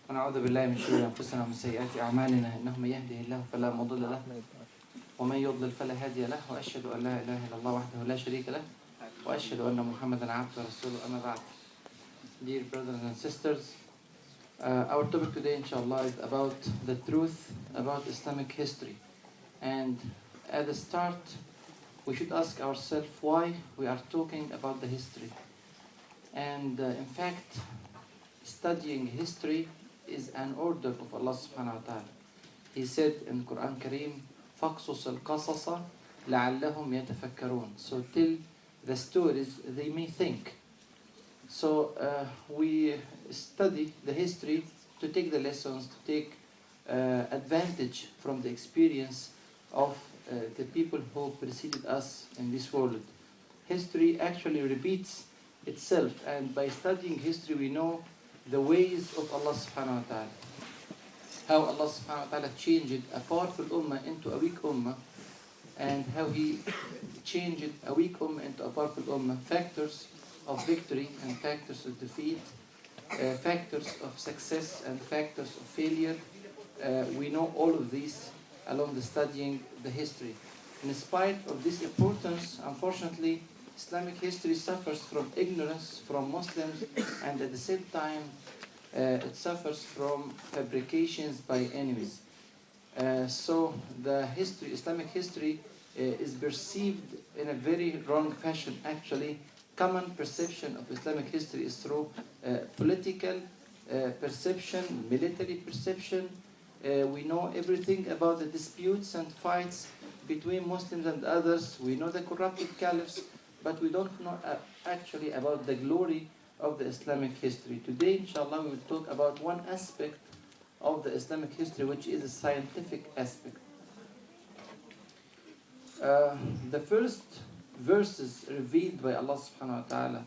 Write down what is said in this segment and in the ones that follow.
ونعوذ بالله من شرور أنفسنا ومن سيئات أعمالنا إنه من يهده الله فلا مضل له ومن يضلل فلا هادي له وأشهد أن لا إله إلا الله وحده لا شريك له وأشهد أن محمدا عبده ورسوله أما بعد. Dear brothers and sisters, our topic today inshallah is about the truth about Islamic history, and at the start we should ask ourselves why we are talking about the history. And in fact, studying history is an order of Allah subhanahu wa ta'ala. He said in Quran Kareem, فَقْصُصِ الْقَصَصَ لَعَلَّهُمْ يَتَفَكَّرُونَ. So tell the stories they may think. So we study the history to take the lessons, to take advantage from the experience of the people who preceded us in this world. History actually repeats itself, and by studying history we know the ways of Allah subhanahu wa ta'ala. How Allah subhanahu wa ta'ala changed a powerful ummah into a weak ummah, and how He changed a weak ummah into a powerful ummah. Factors of victory and factors of defeat, factors of success and factors of failure. We know all of these along the studying the history. In spite of this importance, unfortunately, Islamic history suffers from ignorance from Muslims, and at the same time it suffers from fabrications by enemies. So the history, Islamic history, is perceived in a very wrong fashion. Actually, common perception of Islamic history is through political perception, military perception. We know everything about the disputes and fights between Muslims and others. We know the corrupted caliphs, but we don't know actually about the glory of the Islamic history. Today, inshallah, we will talk about one aspect of the Islamic history, which is a scientific aspect. The first verses revealed by Allah subhanahu wa ta'ala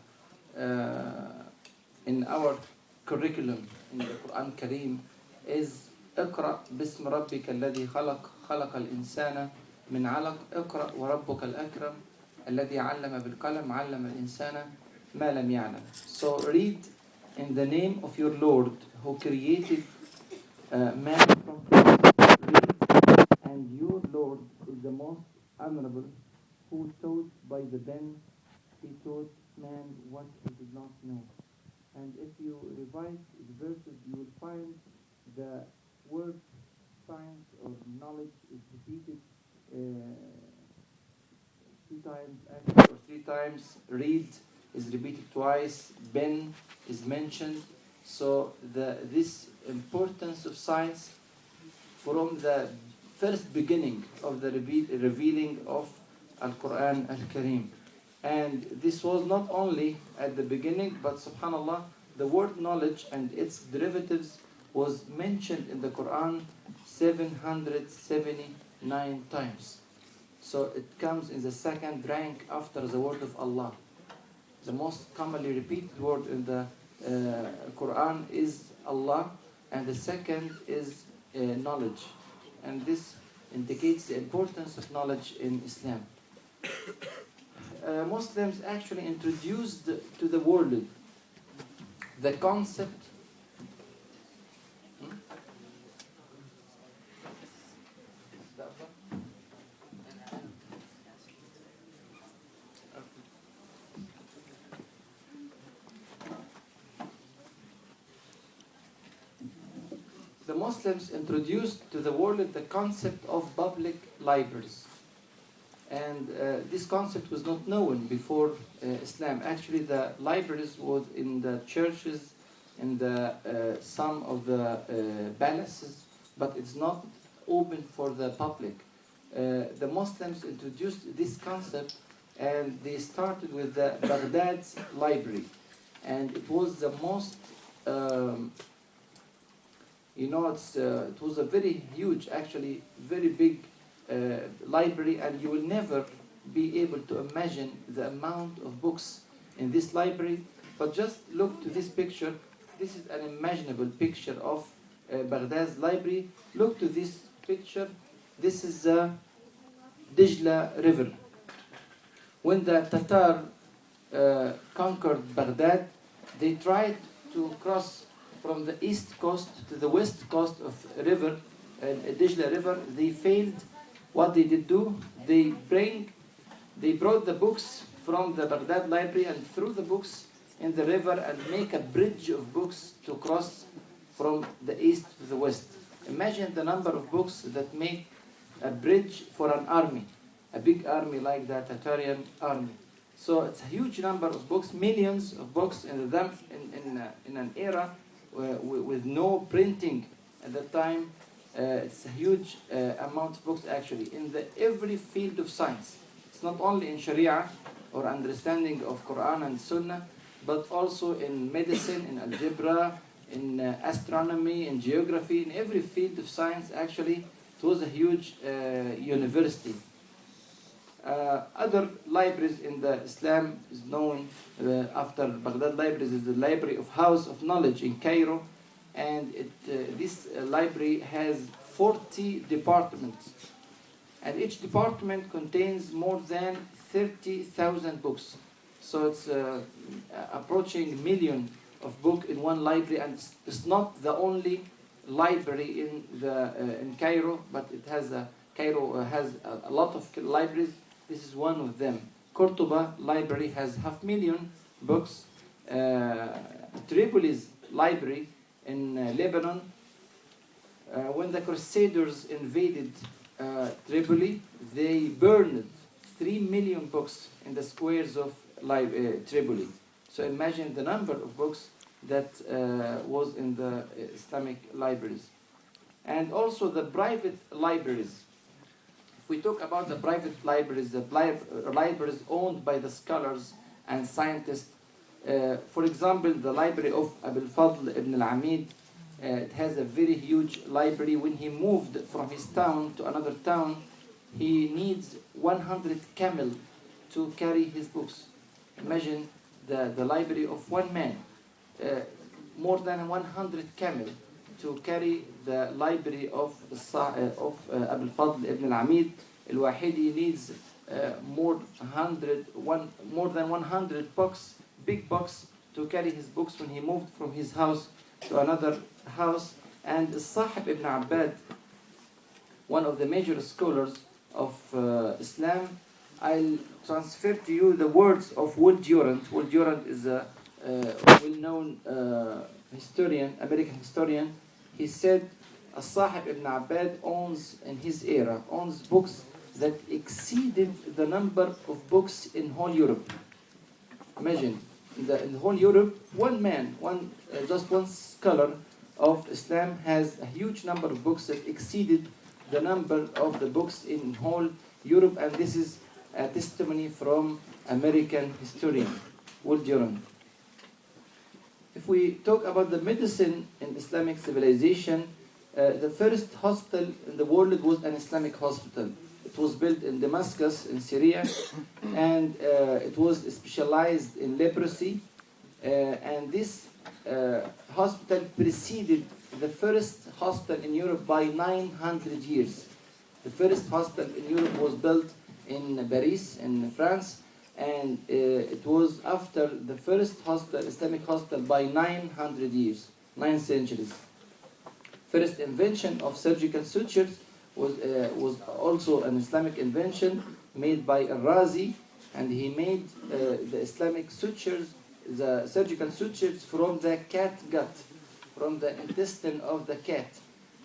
in our curriculum in the Quran Kareem is اقرأ باسم ربك الذي خلق الإنسان من علق اقرأ وربك الأكرم الذي علم بالقلم علم الإنسان ما لم يعلم. So read in the name of your Lord who created man from clay. Read, and your Lord is the most honorable, who taught by the pen. He taught man what he did not know. And if you revise the verses, you will find the word science or knowledge is repeated 2 times actually, or 3 times. Read is repeated twice. Ben is mentioned. So this importance of science from the first beginning of the revealing of Al-Quran Al-Kareem. And this was not only at the beginning, but subhanallah, the word knowledge and its derivatives was mentioned in the Quran 779 times. So it comes in the second rank after the word of Allah. The most commonly repeated word in the Quran is Allah, and the second is knowledge. And this indicates the importance of knowledge in Islam. Muslims actually introduced to the world the concept the Muslims introduced to the world the concept of public libraries. And this concept was not known before Islam. Actually, the libraries was in the churches, in the some of the palaces, but it's not open for the public. The Muslims introduced this concept, and they started with the Baghdad's library. And it was the most it was a very huge, actually very big library, and you will never be able to imagine the amount of books in this library. But just look to this picture. This is an imaginable picture of Baghdad's library. Look to this picture. This is the Dijla River. When the Tatar conquered Baghdad, they tried to cross from the east coast to the west coast of river, Dijla River. They failed. What they did do, they brought the books from the Baghdad library and threw the books in the river and make a bridge of books to cross from the east to the west. Imagine the number of books that make a bridge for an army, a big army like the Tatarian army. So it's a huge number of books, millions of books in an era with no printing at that time. It's a huge amount of books actually in every field of science. It's not only in Sharia or understanding of Quran and Sunnah, but also in medicine, in algebra, in astronomy, in geography, in every field of science actually. It was a huge university. Other libraries in the Islam is known after Baghdad libraries is the Library of House of Knowledge in Cairo, and this library has 40 departments, and each department contains more than 30,000 books. So it's approaching a million of books in one library, and it's not the only library in Cairo, but Cairo has a lot of libraries. This is one of them. Cordoba library has 500,000 books. Tripoli's library in Lebanon, when the Crusaders invaded Tripoli, they burned 3 million books in the squares of Tripoli. So imagine the number of books that was in the Islamic libraries. And also the private libraries. If we talk about the private libraries, the libraries owned by the scholars and scientists, for example, the library of Abul Fadl ibn al-Amid, it has a very huge library. When he moved from his town to another town, he needs 100 camel to carry his books. Imagine the library of one man, more than 100 camel to carry the library of Abul Fadl ibn al-Amid. Al-Wahidi needs more than 100 books, big books, to carry his books when he moved from his house to another house. And Sahib ibn Abbad, one of the major scholars of Islam, I'll transfer to you the words of Wood Durant. Wood Durant is a well-known historian, American historian. He said, Sahib ibn Abbad in his era, owns books that exceeded the number of books in whole Europe. Imagine, in the whole Europe, one man, just one scholar of Islam has a huge number of books that exceeded the number of the books in whole Europe, and this is a testimony from American historian, Wood Durant. If we talk about the medicine in Islamic civilization, the first hospital in the world was an Islamic hospital. It was built in Damascus, in Syria, and it was specialized in leprosy. And this hospital preceded the first hospital in Europe by 900 years. The first hospital in Europe was built in Paris, in France, and it was after the first hospital, Islamic hospital, by 900 years, 9 centuries. First invention of surgical sutures was also an Islamic invention made by Al-Razi, and he made the Islamic sutures, the surgical sutures, from the cat gut, from the intestine of the cat.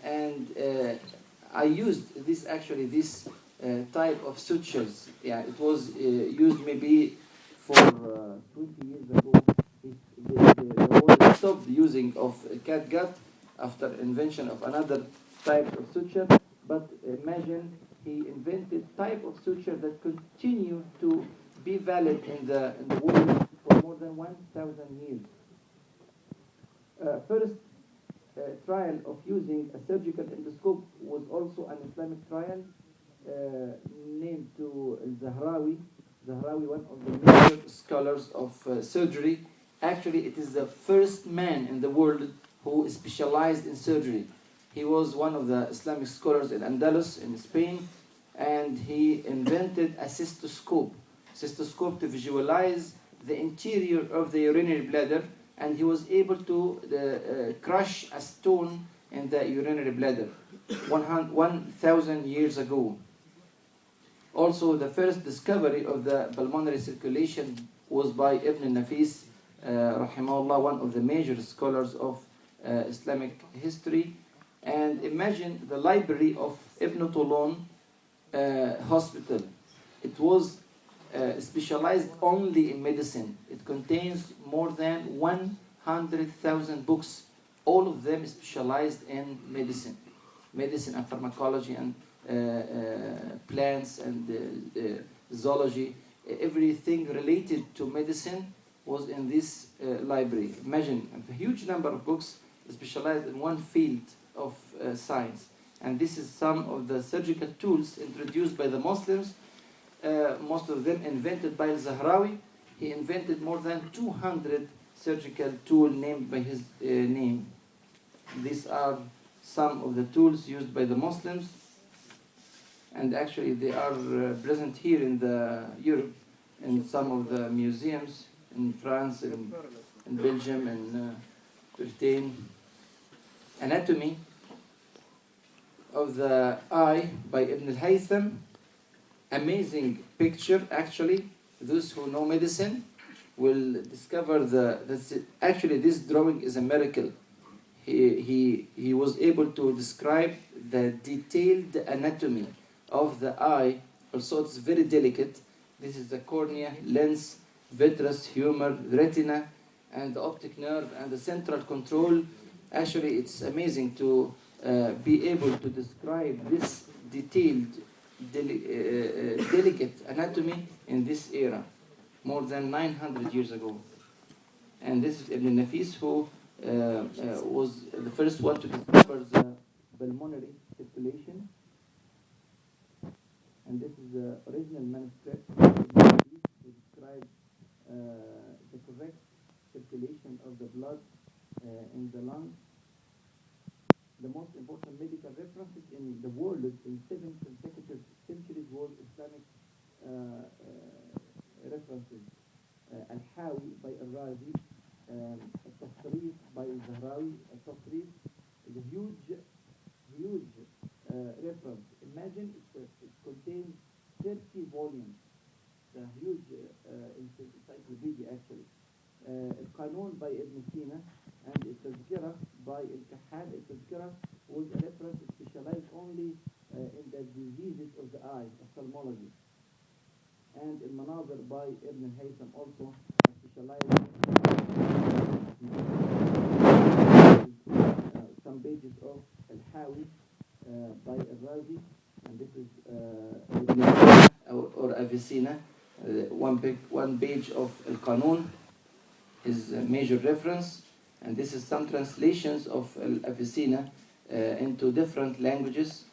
And I used this type of sutures. Yeah, it was used maybe for 20 years ago. The world stopped using of cat gut after invention of another type of suture. But imagine he invented type of suture that continue to be valid in the world for more than 1,000 years. First trial of using a surgical endoscope was also an Islamic trial named to Zahrawi, one of the major scholars of surgery. Actually, it is the first man in the world who specialized in surgery. He was one of the Islamic scholars in Andalus, in Spain, and he invented a cystoscope to visualize the interior of the urinary bladder and he was able to crush a stone in the urinary bladder 1,000 years ago. Also, the first discovery of the pulmonary circulation was by Ibn Nafis, rahimahullah, one of the major scholars of Islamic history. And imagine the library of Ibn Toulon hospital. It was specialized only in medicine. It contains more than 100,000 books, all of them specialized in medicine and pharmacology and plants and zoology. Everything related to medicine was in this library. Imagine a huge number of books specialized in one field of science. And this is some of the surgical tools introduced by the Muslims, most of them invented by al-Zahrawi. He invented more than 200 surgical tools named by his name. These are some of the tools used by the Muslims, and actually they are present here in Europe, in some of the museums in France, in Belgium, and Britain. Anatomy of the eye by Ibn al-Haytham. Amazing picture, actually. Those who know medicine will discover actually this drawing is a miracle. He was able to describe the detailed anatomy of the eye. Also, it's very delicate. This is the cornea, lens, vitreous, humor, retina, and the optic nerve, and the central control. Actually, it's amazing to be able to describe this detailed, delicate anatomy in this era, more than 900 years ago. And this is Ibn Nafis, who was the first one to discover the pulmonary circulation. And this is the original manuscript of Ibn Nafis to describe the correct circulation of the blood in the lungs. The most important medical references in the world in 7 consecutive centuries was Islamic references. Al-Hawi by Al-Razi, Al-Tafsirif by Al-Zahrawi. Al-Tafsirif is a huge reference. Imagine it contains 30 volumes. It's a huge encyclopedia, actually. Al-Qanun by Ibn Sina and Al-Tazkirah by Al-Kahal. Al-Tazkirah was a reference specialized only in the diseases of the eye, ophthalmology. And Al-Manazir by Ibn al-Haytham, also specialized some pages of Al-Hawi by Al-Razi, and this is or Avicenna. One page of Al-Qanun is a major reference, and this is some translations of Avicenna into different languages.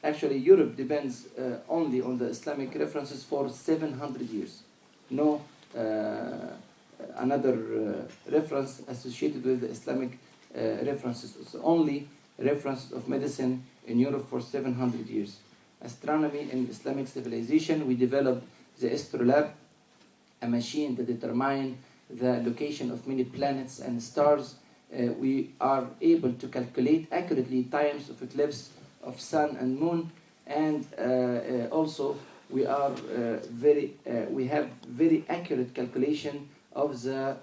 Actually, Europe depends only on the Islamic references for 700 years. No another reference associated with the Islamic references. It's only reference of medicine in Europe for 700 years. Astronomy in Islamic civilization, we developed the astrolabe, a machine that determines the location of many planets and stars. We are able to calculate accurately times of eclipse of sun and moon, and also we have very accurate calculation of the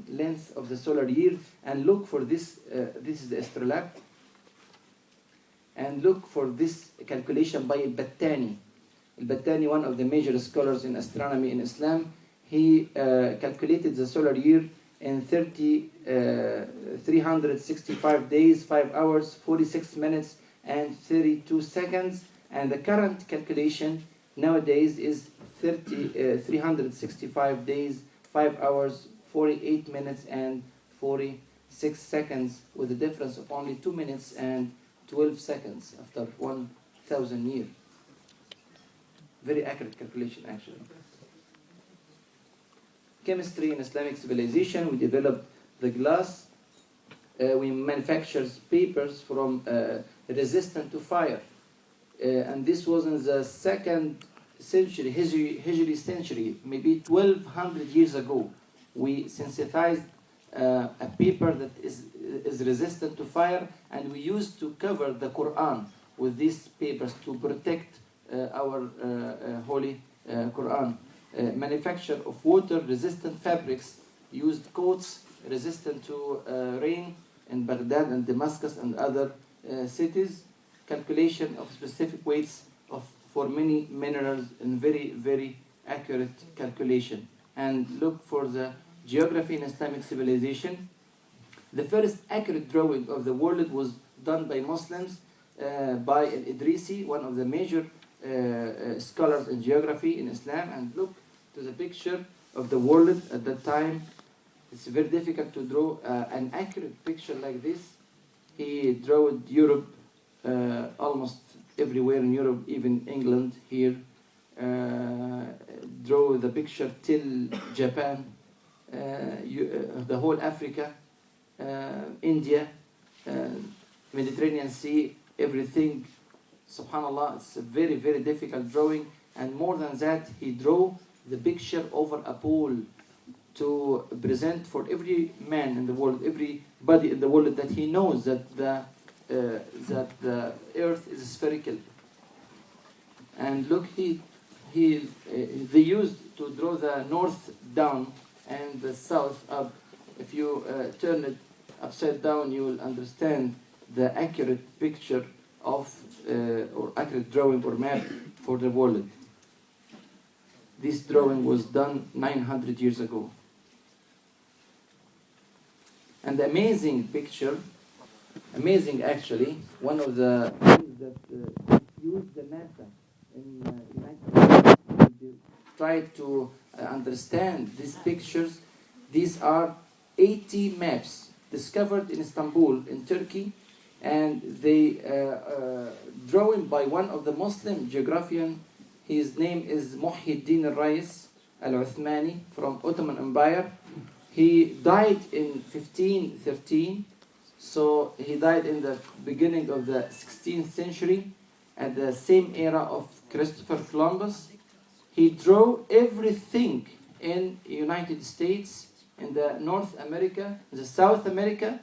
length of the solar year. And look for this. This is the astrolabe. And look for this calculation by Al-Battani. Al-Battani, one of the major scholars in astronomy in Islam, he calculated the solar year in 365 days, 5 hours, 46 minutes, and 32 seconds. And the current calculation nowadays is 365 days, 5 hours, 48 minutes, and 46 seconds, with a difference of only 2 minutes and 12 seconds after 1,000 years. Very accurate calculation, actually. Chemistry in Islamic civilization, we developed the glass. We manufactured papers from resistant to fire. And this was in the 2nd century, Hijri century, maybe 1200 years ago, we sensitized a paper that is resistant to fire, and we used to cover the Quran with these papers to protect our holy Quran. Manufacture of water-resistant fabrics, used coats resistant to rain in Baghdad and Damascus and other cities. Calculation of specific weights for many minerals in very, very accurate calculation. And look for the geography in Islamic civilization. The first accurate drawing of the world was done by Muslims by Al-Idrisi, one of the major scholars in geography in Islam. And look to the picture of the world at that time. It's very difficult to draw an accurate picture like this. He drew Europe, almost everywhere in Europe, even England here. Draw the picture till Japan, the whole Africa, India, Mediterranean Sea, everything. Subhanallah, it's a very, very difficult drawing. And more than that, he drew the picture over a pole to present for every man in the world, everybody in the world, that he knows that the earth is spherical. And look, they used to draw the north down and the south up. If you turn it upside down, you will understand the accurate picture of or accurate drawing or map for the world. This drawing was done 900 years ago. And the amazing picture, amazing actually, one of the things that used the NASA in the United States to try to understand these pictures. These are 80 maps discovered in Istanbul, in Turkey, and they drawn by one of the Muslim geographian. His name is Muhyiddin al-Rais al-Uthmani from Ottoman Empire. He died in 1513, so he died in the beginning of the 16th century, at the same era of Christopher Columbus. He drew everything in the United States, in the North America, the South America,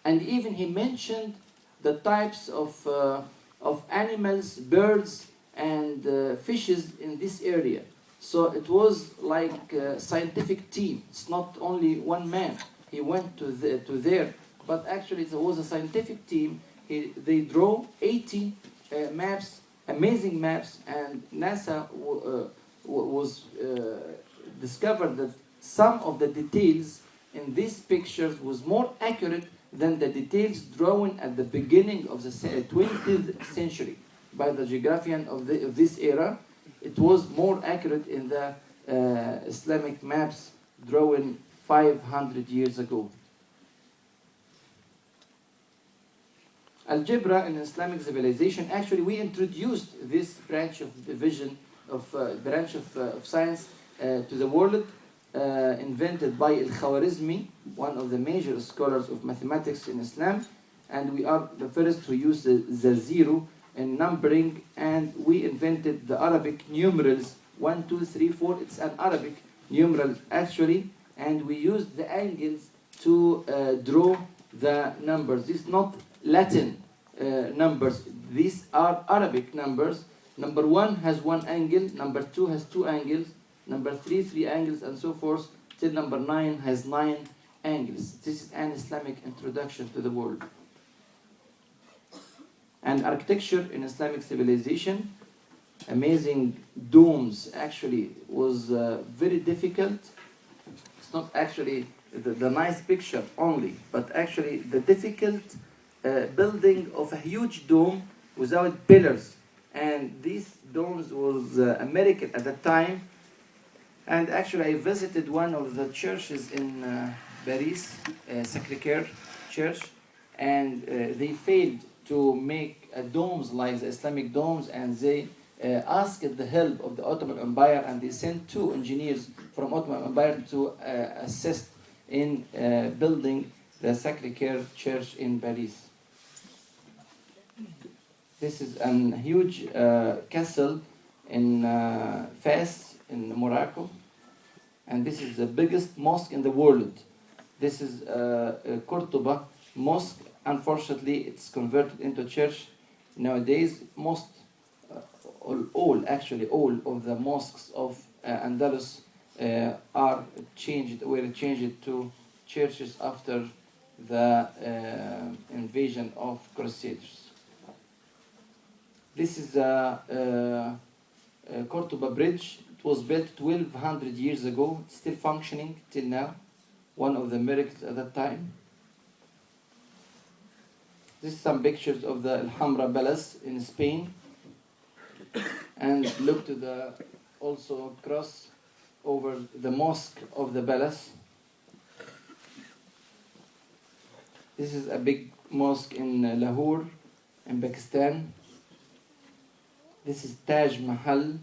and even he mentioned the types of animals, birds, and fishes in this area. So it was like a scientific team. It's not only one man. He went to there, but actually it was a scientific team. They drew 80 maps, amazing maps, and NASA was discovered that some of the details in these pictures was more accurate than the details drawn at the beginning of the 20th century by the geographian of this era. It was more accurate in the Islamic maps drawn 500 years ago. Algebra in Islamic civilization, actually we introduced this branch of division of science to the world, invented by Al-Khwarizmi, one of the major scholars of mathematics in Islam, and we are the first who use the zero in numbering, and we invented the Arabic numerals 1, 2, 3, 4. It's an Arabic numeral actually, and we used the angles to draw the numbers. These not Latin numbers. These are Arabic numbers. Number 1 has 1 angle, number 2 has 2 angles, number 3, 3 angles, and so forth, till number 9 has 9 angles. This is an Islamic introduction to the world. And architecture in Islamic civilization, amazing domes, actually was very difficult. It's not actually the nice picture only, but actually the difficult building of a huge dome without pillars. And these domes was American at the time. And actually I visited one of the churches in Paris, Sacré-Cœur Church, and they failed to make domes like the Islamic domes, and they asked the help of the Ottoman Empire, and they sent 2 engineers from Ottoman Empire to assist in building the Sacré-Cœur Church in Paris. This is a huge castle in Fez in Morocco, and this is the biggest mosque in the world. This is Cordoba mosque. Unfortunately, it's converted into church nowadays. All of the mosques of Andalus were changed to churches after the invasion of Crusaders. This is the Cordoba Bridge. It was built 1200 years ago. It's still functioning till now. One of the miracles at that time. This is some pictures of the Alhambra Palace in Spain. And look to the also cross over the mosque of the palace. This is a big mosque in Lahore, in Pakistan. This is Taj Mahal,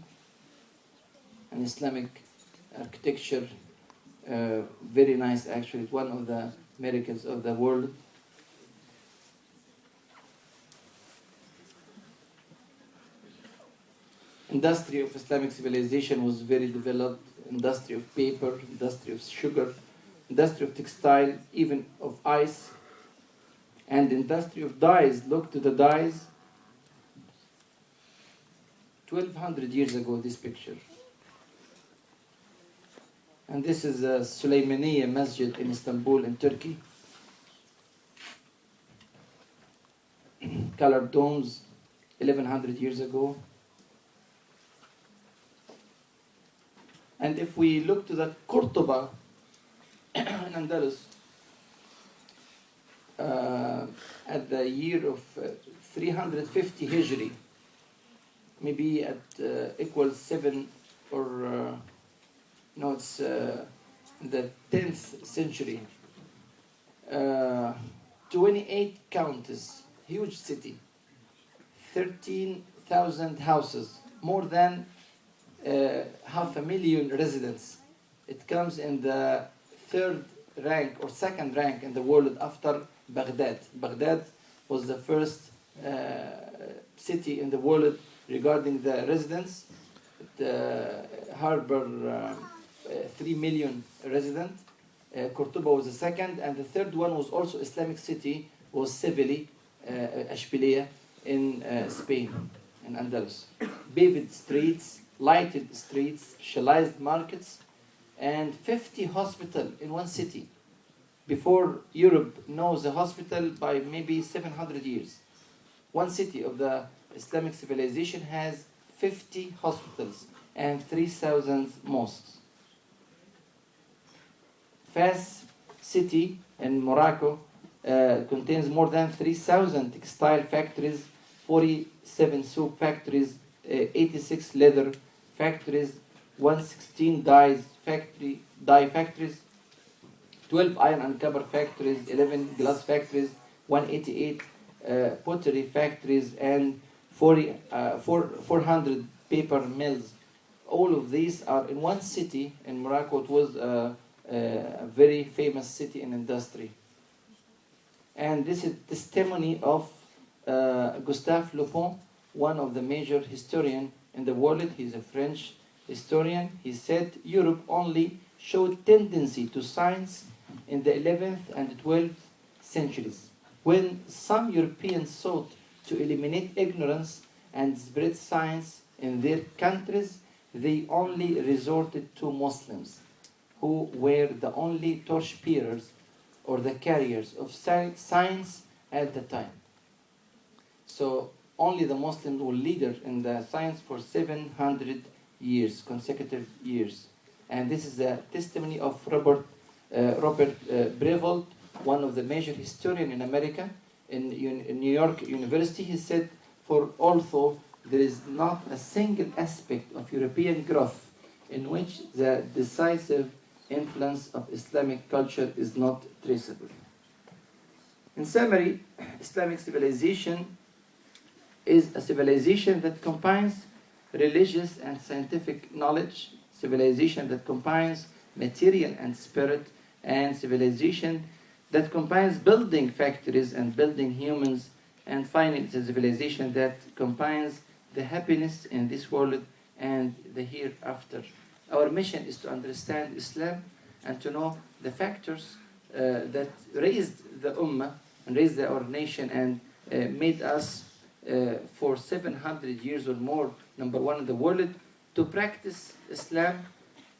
an Islamic architecture. Very nice, actually. It's one of the miracles of the world. Industry of Islamic civilization was very developed. Industry of paper, industry of sugar, industry of textile, even of ice, and industry of dyes. Look to the dyes. 1200 years ago, this picture. And this is a Suleymaniye Masjid in Istanbul, in Turkey. Colored domes, 1100 years ago. And if we look to the Cordoba in Andalus, at the year of 350 Hijri, maybe at equals 7 or no, it's the 10th century. 28 counties, huge city, 13,000 houses, more than 500,000 residents. It comes in the third rank or second rank in the world after Baghdad. Baghdad was the first city in the world regarding the residents. The harbor 3 million residents. Cordoba was the second, and the third one was also Islamic city, was Seville, Ashbilia in Spain, in Andalus. Paved streets, lighted streets, specialized markets, and 50 hospitals in one city. Before Europe knows a hospital by maybe 700 years. One city of the Islamic civilization has 50 hospitals and 3,000 mosques. Fas city in Morocco contains more than 3,000 textile factories, 47 soap factories, 86 leather factories, 116 dye factories, 12 iron and copper factories, 11 glass factories, 188 pottery factories, and 400 paper mills. All of these are in one city in Morocco. It was a very famous city in industry. And this is testimony of Gustave Le Bon, one of the major historians in the world. He's a French historian. He said Europe only showed tendency to science in the 11th and 12th centuries, when some Europeans sought to eliminate ignorance and spread science in their countries. They only resorted to Muslims, who were the only torchbearers or the carriers of science at the time. So only the Muslims were leaders in the science for 700 years, consecutive years. And this is a testimony of Robert Brevoort, one of the major historians in America, in New York University. He said, for although there is not a single aspect of European growth in which the decisive influence of Islamic culture is not traceable. In summary, Islamic civilization is a civilization that combines religious and scientific knowledge, civilization that combines material and spirit, and civilization that combines building factories and building humans, and finally it's a civilization that combines the happiness in this world and the hereafter Our mission is to understand Islam and to know the factors that raised the Ummah and raised our nation and made us for 700 years or more number one in the world, to practice Islam,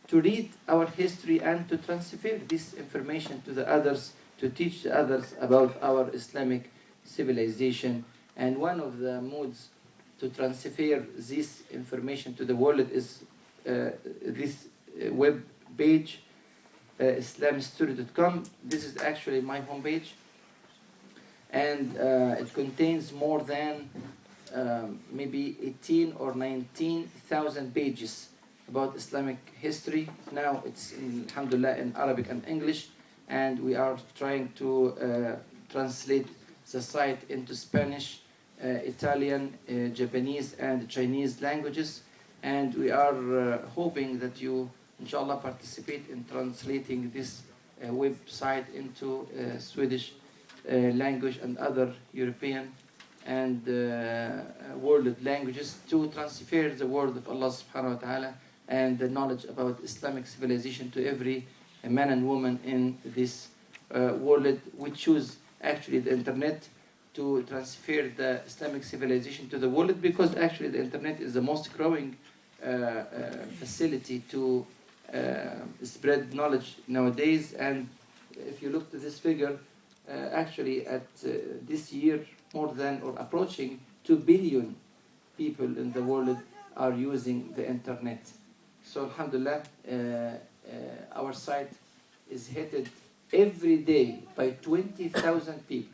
to read our history and to transfer this information to the others, to teach the others about our Islamic civilization. And one of the modes to transfer this information to the world is this web page, islamhistory.com. This is actually my homepage, and it contains more than maybe 18 or 19,000 pages about Islamic history. Now it's alhamdulillah in Arabic and English, and we are trying to translate the site into Spanish, Italian, Japanese and Chinese languages, and we are hoping that you inshallah participate in translating this website into Swedish language and other European and world languages, to transfer the word of Allah subhanahu wa ta'ala and the knowledge about Islamic civilization to every man and woman in this world. We choose actually the internet to transfer the Islamic civilization to the world, because actually the internet is the most growing facility to spread knowledge nowadays. And if you look to this figure, actually at this year, more than or approaching 2 billion people in the world are using the internet. So alhamdulillah, our site is hit every day by 20,000 people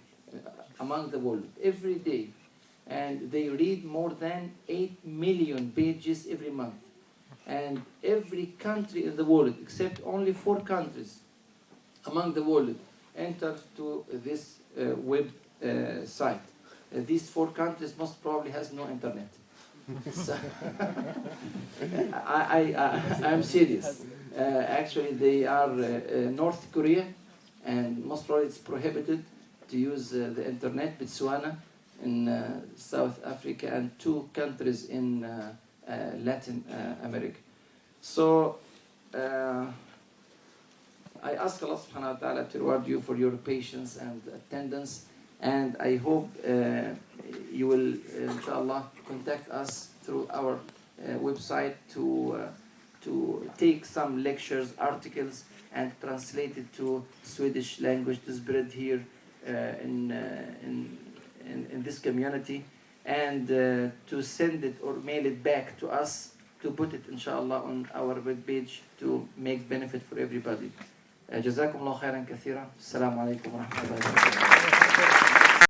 among the world, every day. And they read more than 8 million pages every month. And every country in the world, except only 4 countries among the world, enter to this web site. These 4 countries most probably has no internet. So I'm serious. Actually, they are North Korea, and most probably it's prohibited to use the internet. Botswana in South Africa, and 2 countries in Latin America. So I ask Allah subhanahu wa ta'ala to reward you for your patience and attendance, and I hope you will inshallah contact us through our website to take some lectures, articles, and translate it to Swedish language to spread here in this community, and to send it or mail it back to us, to put it inshallah on our web page to make benefit for everybody. جزاكم الله خيرا كثيرا. السلام عليكم ورحمة الله وبركاته.